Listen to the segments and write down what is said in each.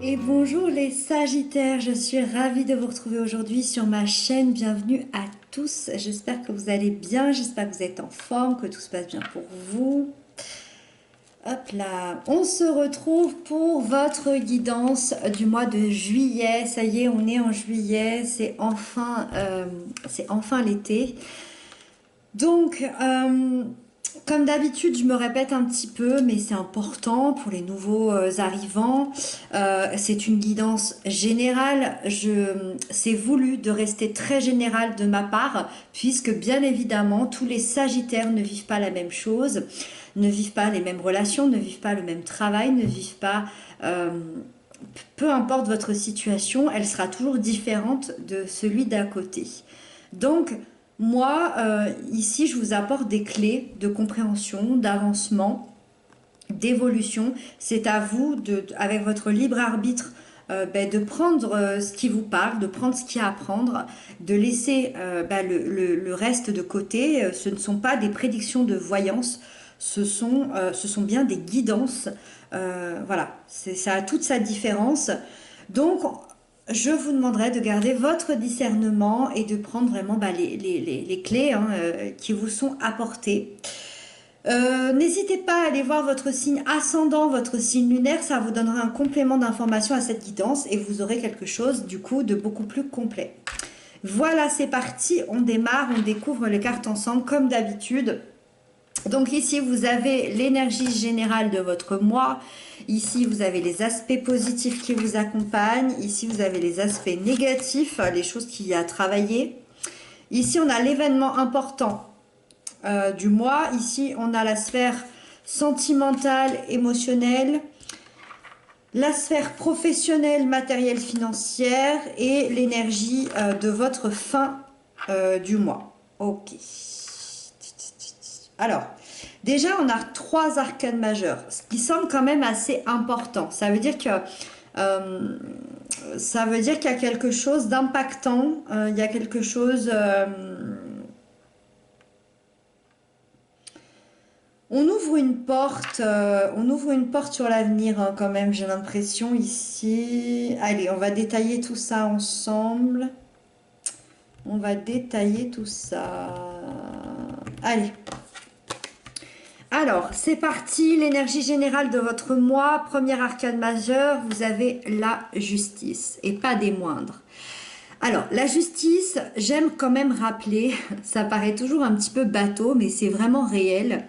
Et bonjour les Sagittaires, je suis ravie de vous retrouver aujourd'hui sur ma chaîne. Bienvenue à tous, j'espère que vous allez bien, j'espère que vous êtes en forme, que tout se passe bien pour vous. Hop là, on se retrouve pour votre guidance du mois de juillet. Ça y est, on est en juillet, c'est enfin l'été. Donc, comme d'habitude, je me répète un petit peu, mais c'est important pour les nouveaux arrivants. C'est une guidance générale. C'est voulu de rester très général de ma part, puisque bien évidemment, tous les Sagittaires ne vivent pas la même chose, ne vivent pas les mêmes relations, ne vivent pas le même travail, ne vivent pas... peu importe votre situation, elle sera toujours différente de celui d'à côté. Donc, moi, ici, je vous apporte des clés de compréhension, d'avancement, d'évolution. C'est à vous, avec votre libre arbitre, de prendre ce qui vous parle, de prendre ce qu'il y a à prendre, de laisser le reste de côté. Ce ne sont pas des prédictions de voyance, ce sont bien des guidances. Voilà, ça a toute sa différence. Donc, je vous demanderai de garder votre discernement et de prendre vraiment les clés qui vous sont apportées. N'hésitez pas à aller voir votre signe ascendant, votre signe lunaire, ça vous donnera un complément d'information à cette guidance et vous aurez quelque chose du coup de beaucoup plus complet. Voilà, c'est parti, on démarre, on découvre les cartes ensemble comme d'habitude. Donc ici, vous avez l'énergie générale de votre mois. Ici, vous avez les aspects positifs qui vous accompagnent. Ici, vous avez les aspects négatifs, les choses qu'il y a à travailler. Ici, on a l'événement important du mois. Ici, on a la sphère sentimentale, émotionnelle, la sphère professionnelle, matérielle, financière et l'énergie de votre fin du mois. Ok. Alors, déjà, on a 3 arcanes majeurs, ce qui semble quand même assez important. Ça veut dire qu'il y a quelque chose d'impactant, il y a quelque chose... on ouvre une porte sur l'avenir hein, quand même, j'ai l'impression ici. Allez, on va détailler tout ça ensemble. On va détailler tout ça. Allez. Alors, c'est parti, l'énergie générale de votre mois, premier arcane majeur, vous avez la justice, et pas des moindres. Alors, la justice, j'aime quand même rappeler, ça paraît toujours un petit peu bateau, mais c'est vraiment réel.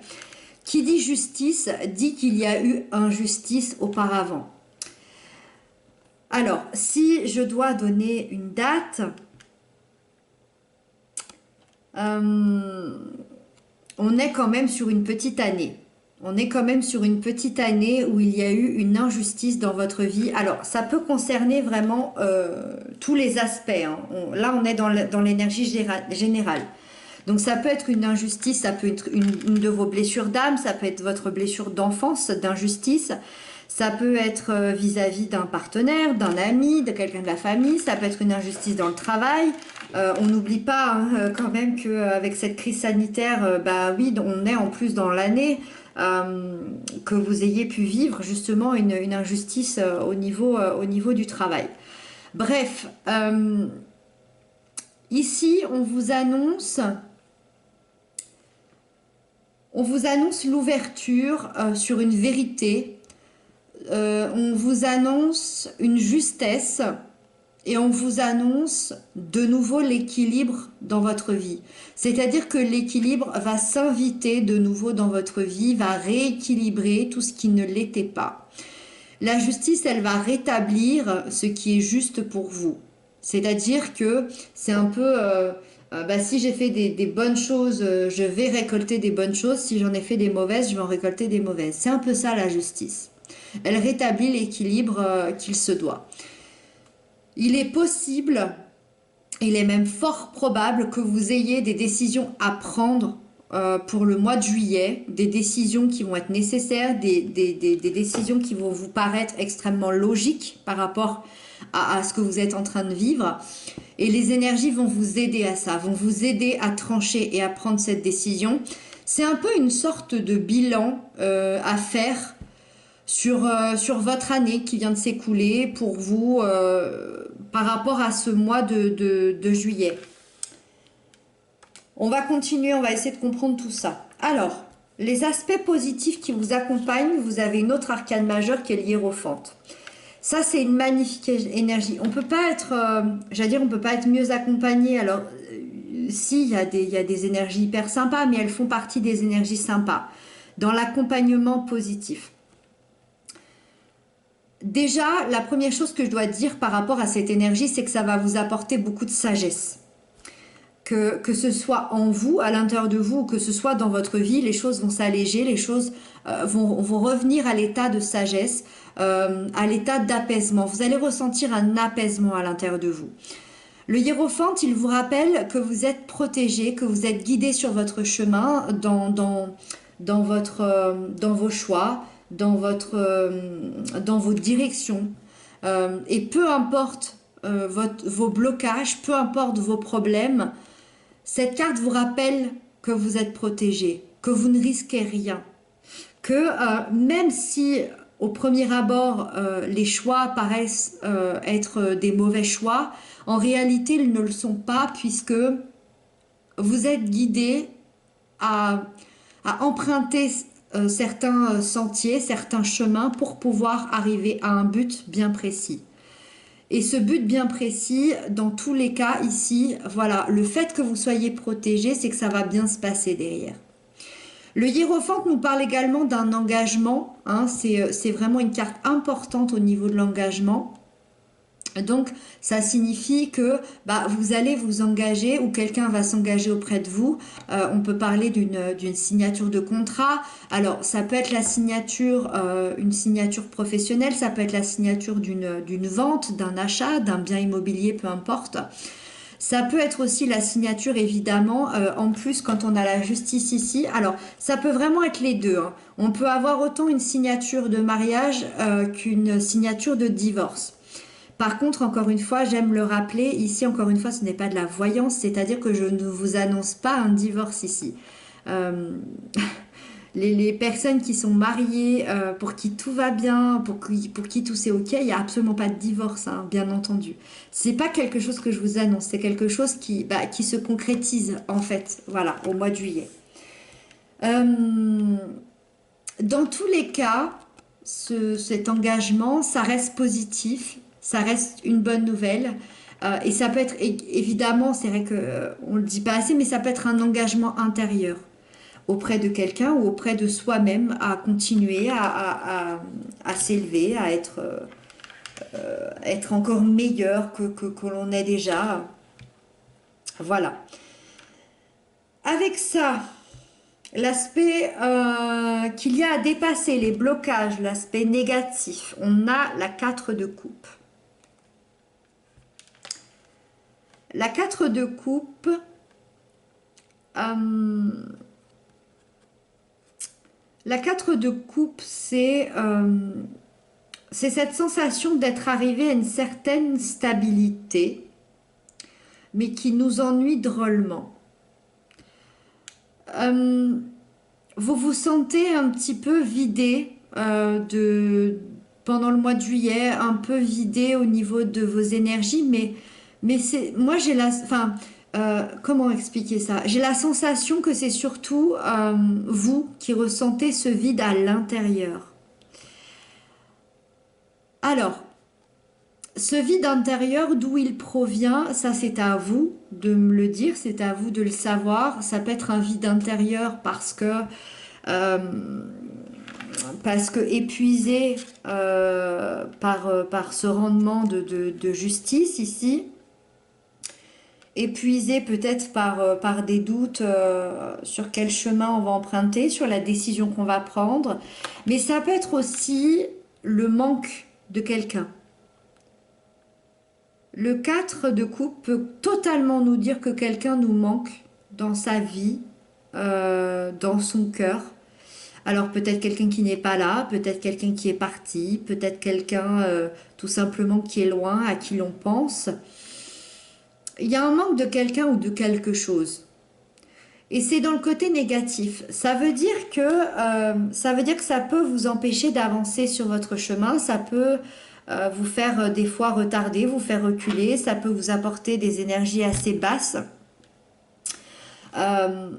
Qui dit justice, dit qu'il y a eu injustice auparavant. Alors, si je dois donner une date... on est quand même sur une petite année. On est quand même sur une petite année où il y a eu une injustice dans votre vie. Alors, ça peut concerner vraiment tous les aspects. Hein. Là, on est dans l'énergie générale. Donc, ça peut être une injustice, ça peut être une de vos blessures d'âme, ça peut être votre blessure d'enfance, d'injustice. Ça peut être vis-à-vis d'un partenaire, d'un ami, de quelqu'un de la famille. Ça peut être une injustice dans le travail. On n'oublie pas hein, quand même qu'avec cette crise sanitaire, bah oui, on est en plus dans l'année que vous ayez pu vivre justement une injustice au niveau du travail. Bref, ici on vous annonce l'ouverture sur une vérité. On vous annonce une justesse et on vous annonce de nouveau l'équilibre dans votre vie. C'est-à-dire que l'équilibre va s'inviter de nouveau dans votre vie, va rééquilibrer tout ce qui ne l'était pas. La justice, elle va rétablir ce qui est juste pour vous. C'est-à-dire que c'est un peu... si j'ai fait des bonnes choses, je vais récolter des bonnes choses. Si j'en ai fait des mauvaises, je vais en récolter des mauvaises. C'est un peu ça la justice. Elle rétablit l'équilibre qu'il se doit. Il est possible, il est même fort probable que vous ayez des décisions à prendre pour le mois de juillet, des décisions qui vont être nécessaires, des décisions qui vont vous paraître extrêmement logiques par rapport à ce que vous êtes en train de vivre. Et les énergies vont vous aider à ça, vont vous aider à trancher et à prendre cette décision. C'est un peu une sorte de bilan à faire sur votre année qui vient de s'écouler pour vous par rapport à ce mois de juillet. On va continuer, on va essayer de comprendre tout ça. Alors, les aspects positifs qui vous accompagnent, vous avez une autre arcane majeure qui est l'hiérophante. Ça, c'est une magnifique énergie. On peut pas être, j'allais dire, on peut pas être mieux accompagné. Alors, si, il y a des énergies hyper sympas, mais elles font partie des énergies sympas dans l'accompagnement positif. Déjà, la première chose que je dois dire par rapport à cette énergie, c'est que ça va vous apporter beaucoup de sagesse. Que ce soit en vous, à l'intérieur de vous, ou que ce soit dans votre vie, les choses vont s'alléger, les choses vont revenir à l'état de sagesse, à l'état d'apaisement. Vous allez ressentir un apaisement à l'intérieur de vous. Le hiérophante, il vous rappelle que vous êtes protégé, que vous êtes guidé sur votre chemin, dans vos choix, dans vos directions. Et peu importe vos blocages, peu importe vos problèmes, cette carte vous rappelle que vous êtes protégé, que vous ne risquez rien, que même si au premier abord les choix paraissent être des mauvais choix, en réalité ils ne le sont pas puisque vous êtes guidé à emprunter certains sentiers, certains chemins pour pouvoir arriver à un but bien précis. Et ce but bien précis, dans tous les cas ici, voilà, le fait que vous soyez protégé, c'est que ça va bien se passer derrière. Le hiérophante nous parle également d'un engagement, hein, c'est vraiment une carte importante au niveau de l'engagement. Donc ça signifie que vous allez vous engager ou quelqu'un va s'engager auprès de vous. On peut parler d'une signature de contrat. Alors ça peut être la signature, une signature professionnelle, ça peut être la signature d'une vente, d'un achat, d'un bien immobilier, peu importe. Ça peut être aussi la signature évidemment, en plus quand on a la justice ici. Alors ça peut vraiment être les deux, hein. On peut avoir autant une signature de mariage qu'une signature de divorce. Par contre, encore une fois, j'aime le rappeler, ici, encore une fois, ce n'est pas de la voyance, c'est-à-dire que je ne vous annonce pas un divorce ici. Euh, les personnes qui sont mariées, pour qui tout va bien, pour qui tout c'est ok, il n'y a absolument pas de divorce, hein, bien entendu. C'est pas quelque chose que je vous annonce, c'est quelque chose qui se concrétise, en fait, voilà, au mois de juillet. Euh, dans tous les cas, cet engagement, ça reste positif, ça reste une bonne nouvelle. Et ça peut être évidemment, c'est vrai qu'on ne le dit pas assez, mais ça peut être un engagement intérieur auprès de quelqu'un ou auprès de soi-même à continuer à s'élever, à être encore meilleur que l'on est déjà. Voilà. Avec ça, l'aspect qu'il y a à dépasser, les blocages, l'aspect négatif, on a la 4 de coupe. La 4 de coupe, la 4 de coupe, c'est cette sensation d'être arrivé à une certaine stabilité, mais qui nous ennuie drôlement. Vous vous sentez un petit peu vidé pendant le mois de juillet, un peu vidé au niveau de vos énergies, mais moi j'ai comment expliquer ça? J'ai la sensation que c'est surtout vous qui ressentez ce vide à l'intérieur. Alors, ce vide intérieur, d'où il provient, ça c'est à vous de me le dire, c'est à vous de le savoir. Ça peut être un vide intérieur euh, parce que épuisé par ce rendement de justice ici, épuisé peut-être par des doutes sur quel chemin on va emprunter, sur la décision qu'on va prendre, mais ça peut être aussi le manque de quelqu'un. Le 4 de coupe peut totalement nous dire que quelqu'un nous manque dans sa vie, dans son cœur. Alors peut-être quelqu'un qui n'est pas là, peut-être quelqu'un qui est parti, peut-être quelqu'un tout simplement qui est loin, à qui l'on pense. Il y a un manque de quelqu'un ou de quelque chose. Et c'est dans le côté négatif. Ça veut dire que ça peut vous empêcher d'avancer sur votre chemin. Ça peut vous faire des fois retarder, vous faire reculer. Ça peut vous apporter des énergies assez basses. Euh,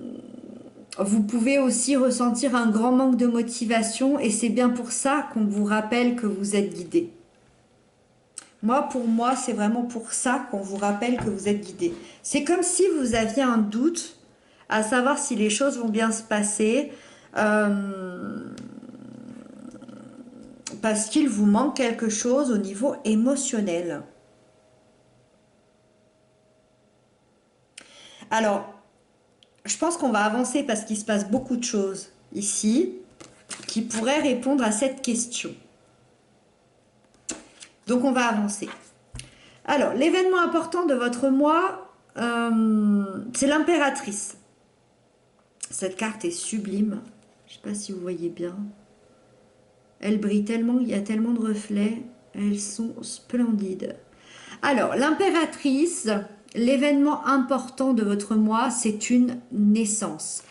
Vous pouvez aussi ressentir un grand manque de motivation et c'est bien pour ça qu'on vous rappelle que vous êtes guidé. Moi, pour moi, c'est vraiment pour ça qu'on vous rappelle que vous êtes guidé. C'est comme si vous aviez un doute à savoir si les choses vont bien se passer parce qu'il vous manque quelque chose au niveau émotionnel. Alors, je pense qu'on va avancer parce qu'il se passe beaucoup de choses ici qui pourraient répondre à cette question. Donc, on va avancer. Alors, l'événement important de votre mois, c'est l'impératrice. Cette carte est sublime. Je ne sais pas si vous voyez bien. Elle brille tellement, il y a tellement de reflets. Elles sont splendides. Alors, l'impératrice, l'événement important de votre mois, c'est une naissance.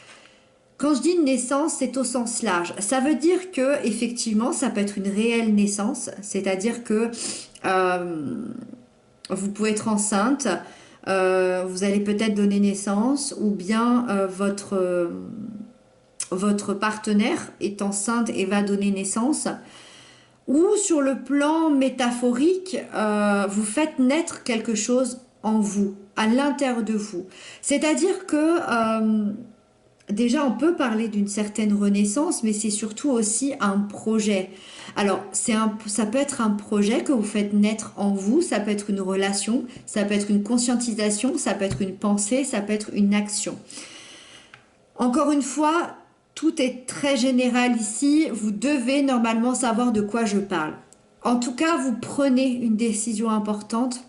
Quand je dis une naissance, c'est au sens large. Ça veut dire que, effectivement, ça peut être une réelle naissance. C'est-à-dire que vous pouvez être enceinte, vous allez peut-être donner naissance, ou bien votre partenaire est enceinte et va donner naissance. Ou sur le plan métaphorique, vous faites naître quelque chose en vous, à l'intérieur de vous. C'est-à-dire que déjà, on peut parler d'une certaine renaissance, mais c'est surtout aussi un projet. Alors, ça peut être un projet que vous faites naître en vous, ça peut être une relation, ça peut être une conscientisation, ça peut être une pensée, ça peut être une action. Encore une fois, tout est très général ici. Vous devez normalement savoir de quoi je parle. En tout cas, vous prenez une décision importante.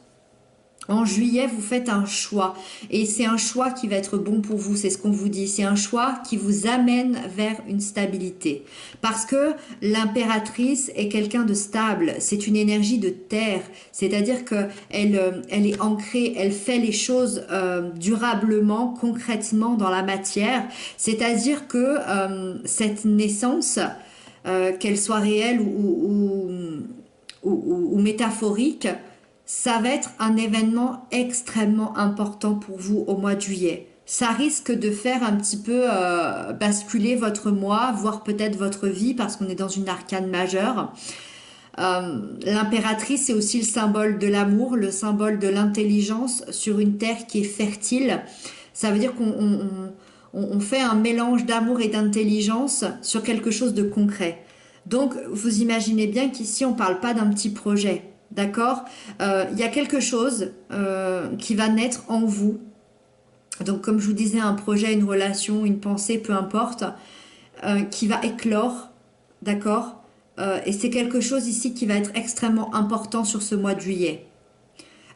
En juillet, vous faites un choix et c'est un choix qui va être bon pour vous, c'est ce qu'on vous dit. C'est un choix qui vous amène vers une stabilité. Parce que l'impératrice est quelqu'un de stable, c'est une énergie de terre, c'est-à-dire qu'elle est ancrée, elle fait les choses durablement, concrètement dans la matière. C'est-à-dire que cette naissance, qu'elle soit réelle ou métaphorique, ça va être un événement extrêmement important pour vous au mois de juillet. Ça risque de faire un petit peu basculer votre mois, voire peut-être votre vie, parce qu'on est dans une arcane majeure. L'impératrice, c'est aussi le symbole de l'amour, le symbole de l'intelligence sur une terre qui est fertile. Ça veut dire qu'on fait un mélange d'amour et d'intelligence sur quelque chose de concret. Donc, vous imaginez bien qu'ici, on ne parle pas d'un petit projet. D'accord? Il y a quelque chose qui va naître en vous. Donc, comme je vous disais, un projet, une relation, une pensée, peu importe, qui va éclore. D'accord? Et c'est quelque chose ici qui va être extrêmement important sur ce mois de juillet.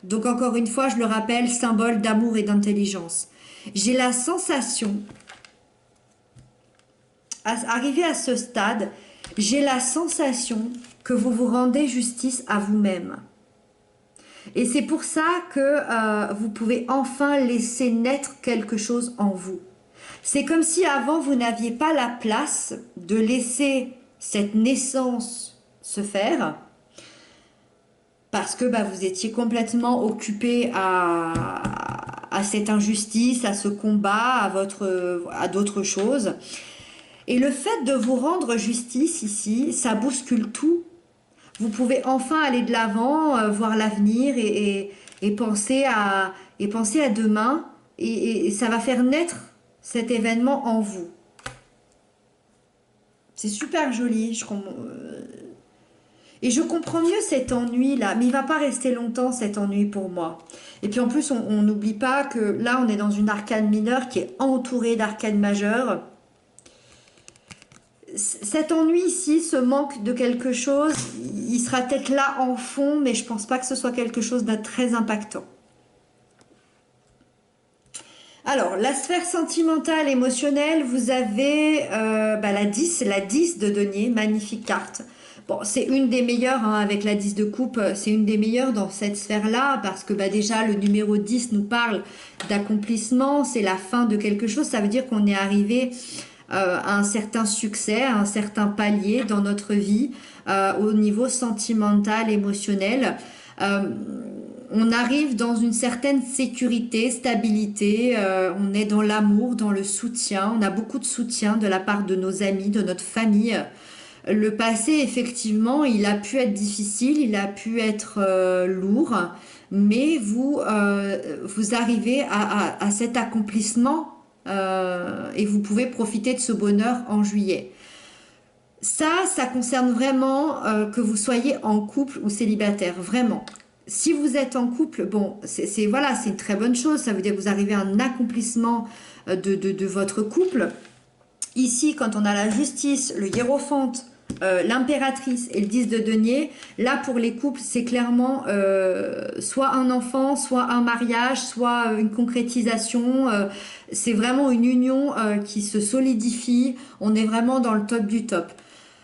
Donc, encore une fois, je le rappelle, symbole d'amour et d'intelligence. J'ai la sensation, arrivé à ce stade, j'ai la sensation que vous vous rendez justice à vous-même. Et c'est pour ça que vous pouvez enfin laisser naître quelque chose en vous. C'est comme si avant vous n'aviez pas la place de laisser cette naissance se faire parce que vous étiez complètement occupé à cette injustice, à ce combat, à d'autres choses. Et le fait de vous rendre justice ici, ça bouscule tout. Vous pouvez enfin aller de l'avant, voir l'avenir et penser à demain. Et ça va faire naître cet événement en vous. C'est super joli. Et je comprends mieux cet ennui-là. Mais il ne va pas rester longtemps, cet ennui pour moi. Et puis en plus, on n'oublie pas que là, on est dans une arcane mineure qui est entourée d'arcanes majeures. Cet ennui ici, ce manque de quelque chose, il sera peut-être là en fond, mais je ne pense pas que ce soit quelque chose de très impactant. Alors, la sphère sentimentale, émotionnelle, vous avez la 10 de denier, magnifique carte. Bon, c'est une des meilleures, hein, avec la 10 de coupe, c'est une des meilleures dans cette sphère-là, parce que bah, déjà, le numéro 10 nous parle d'accomplissement, c'est la fin de quelque chose, ça veut dire qu'on est arrivé à un certain succès, à un certain palier dans notre vie, au niveau sentimental, émotionnel. Euh, on arrive dans une certaine sécurité, stabilité, on est dans l'amour, dans le soutien, on a beaucoup de soutien de la part de nos amis, de notre famille. Le passé, effectivement, il a pu être difficile, il a pu être lourd, mais vous arrivez à cet accomplissement et vous pouvez profiter de ce bonheur en juillet. Ça concerne vraiment que vous soyez en couple ou célibataire, vraiment. Si vous êtes en couple, bon, voilà, c'est une très bonne chose. Ça veut dire que vous arrivez à un accomplissement de votre couple. Ici, quand on a la justice, le hiérophante, l'impératrice et le 10 de denier, là pour les couples, c'est clairement soit un enfant, soit un mariage, soit une concrétisation. C'est vraiment une union qui se solidifie. On est vraiment dans le top du top.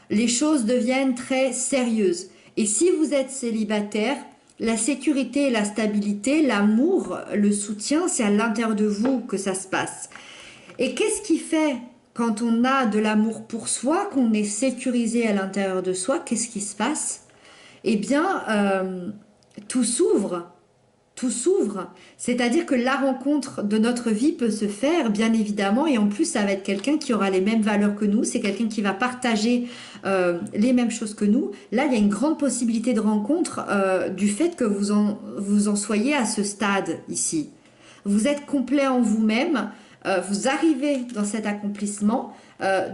Les choses deviennent très sérieuses. Et si vous êtes célibataire, la sécurité et la stabilité, l'amour, le soutien, c'est à l'intérieur de vous que ça se passe. Et qu'est-ce qui fait quand on a de l'amour pour soi, qu'on est sécurisé à l'intérieur de soi, qu'est-ce qui se passe? Eh bien, tout s'ouvre. Tout s'ouvre. C'est-à-dire que la rencontre de notre vie peut se faire, bien évidemment, et en plus, ça va être quelqu'un qui aura les mêmes valeurs que nous, c'est quelqu'un qui va partager les mêmes choses que nous. Là, il y a une grande possibilité de rencontre du fait que vous en soyez à ce stade ici. Vous êtes complet en vous-même, vous arrivez dans cet accomplissement.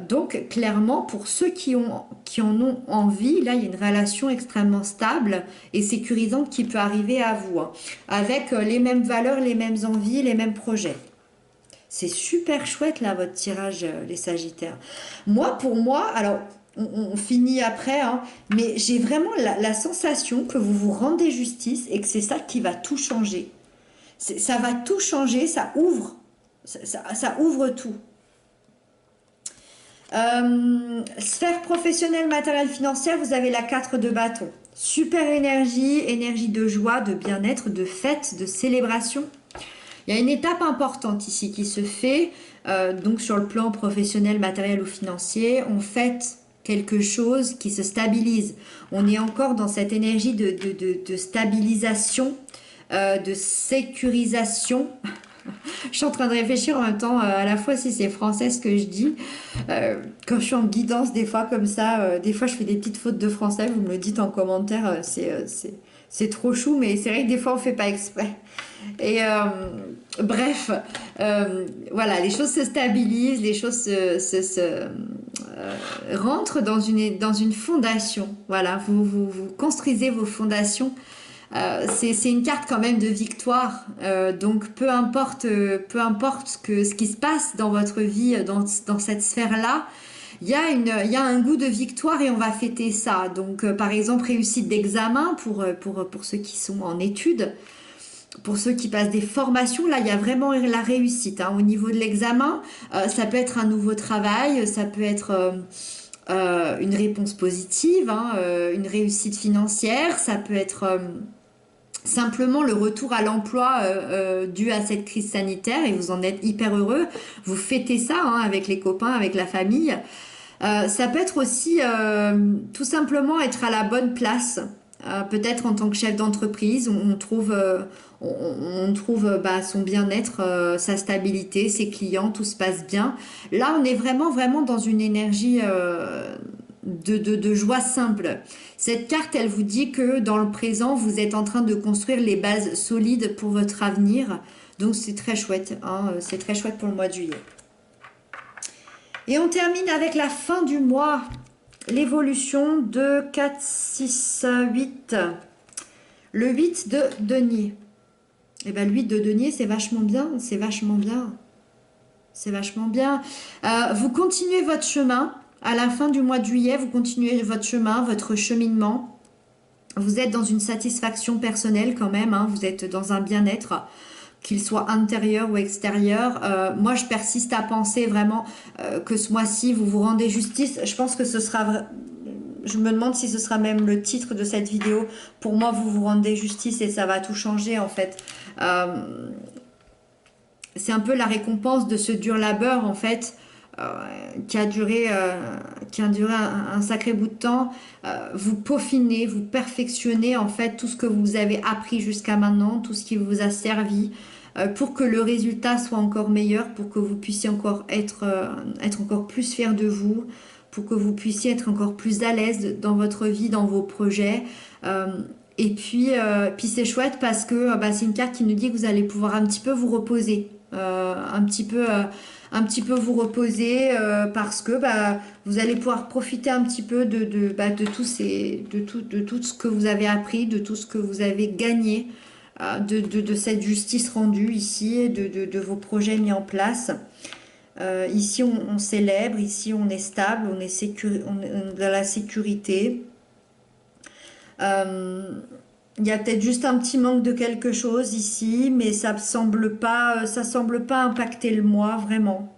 Donc, clairement, pour ceux qui en ont envie, là, il y a une relation extrêmement stable et sécurisante qui peut arriver à vous, hein, avec les mêmes valeurs, les mêmes envies, les mêmes projets. C'est super chouette, là, votre tirage, les Sagittaires. Moi, pour moi, alors, on finit après, hein, mais j'ai vraiment la sensation que vous vous rendez justice et que c'est ça qui va tout changer. Ça va tout changer, ça ouvre. Ça ouvre tout. Sphère professionnelle, matérielle, financière, vous avez la 4 de bâton. Super énergie, énergie de joie, de bien-être, de fête, de célébration. Il y a une étape importante ici qui se fait, donc sur le plan professionnel, matériel ou financier. On fête quelque chose qui se stabilise. On est encore dans cette énergie de stabilisation, de sécurisation. Je suis en train de réfléchir en même temps à la fois si c'est français ce que je dis. Quand je suis en guidance, des fois comme ça, des fois je fais des petites fautes de français, vous me le dites en commentaire, c'est trop chou, mais c'est vrai que des fois on fait pas exprès. Et bref, voilà, les choses se stabilisent, les choses rentrent dans une fondation. Voilà, vous construisez vos fondations. C'est une carte quand même de victoire, donc peu importe ce qui se passe dans votre vie, dans cette sphère-là, il y a un goût de victoire et on va fêter ça. Donc par exemple, réussite d'examen pour ceux qui sont en études, pour ceux qui passent des formations, là il y a vraiment la réussite, hein, au niveau de l'examen. Ça peut être un nouveau travail, ça peut être une réponse positive, hein, une réussite financière, ça peut être simplement le retour à l'emploi dû à cette crise sanitaire et vous en êtes hyper heureux. Vous fêtez ça, hein, avec les copains, avec la famille. Ça peut être aussi tout simplement être à la bonne place. Peut-être en tant que chef d'entreprise, on trouve son bien-être, sa stabilité, ses clients, tout se passe bien. Là, on est vraiment dans une énergie de joie simple. Cette carte, elle vous dit que dans le présent, vous êtes en train de construire les bases solides pour votre avenir. Donc c'est très chouette, hein, c'est très chouette pour le mois de juillet. Et on termine avec la fin du mois. L'évolution de 4, 6, 8. Le 8 de denier. Et bien le 8 de denier, c'est vachement bien, c'est vachement bien. C'est vachement bien. Vous continuez votre chemin. À la fin du mois de juillet, vous continuez votre chemin, votre cheminement. Vous êtes dans une satisfaction personnelle quand même, hein, vous êtes dans un bien-être, qu'il soit intérieur ou extérieur. Moi, je persiste à penser vraiment que ce mois-ci, vous vous rendez justice. Je pense que ce sera je me demande si ce sera même le titre de cette vidéo. Pour moi, vous vous rendez justice et ça va tout changer en fait. C'est un peu la récompense de ce dur labeur en fait, qui a duré un sacré bout de temps. Vous peaufinez, vous perfectionnez en fait tout ce que vous avez appris jusqu'à maintenant, tout ce qui vous a servi pour que le résultat soit encore meilleur, pour que vous puissiez encore être encore plus fier de vous, pour que vous puissiez être encore plus à l'aise dans votre vie, dans vos projets. Et puis c'est chouette parce que c'est une carte qui nous dit que vous allez pouvoir un petit peu vous reposer, un petit peu vous reposer parce que vous allez pouvoir profiter un petit peu de tout ce que vous avez appris, de tout ce que vous avez gagné, de cette justice rendue ici, de vos projets mis en place. Ici on célèbre, ici on est stable, on est dans la sécurité. Il y a peut-être juste un petit manque de quelque chose ici, mais ça semble pas impacter le mois vraiment.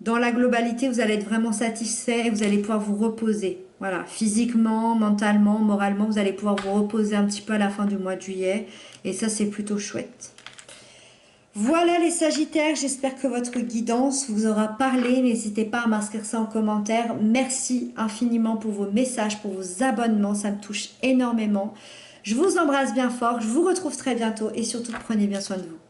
Dans la globalité, vous allez être vraiment satisfait et vous allez pouvoir vous reposer. Voilà, physiquement, mentalement, moralement, vous allez pouvoir vous reposer un petit peu à la fin du mois de juillet. Et ça, c'est plutôt chouette. Voilà les Sagittaires, j'espère que votre guidance vous aura parlé. N'hésitez pas à m'inscrire ça en commentaire. Merci infiniment pour vos messages, pour vos abonnements, ça me touche énormément. Je vous embrasse bien fort, je vous retrouve très bientôt et surtout prenez bien soin de vous.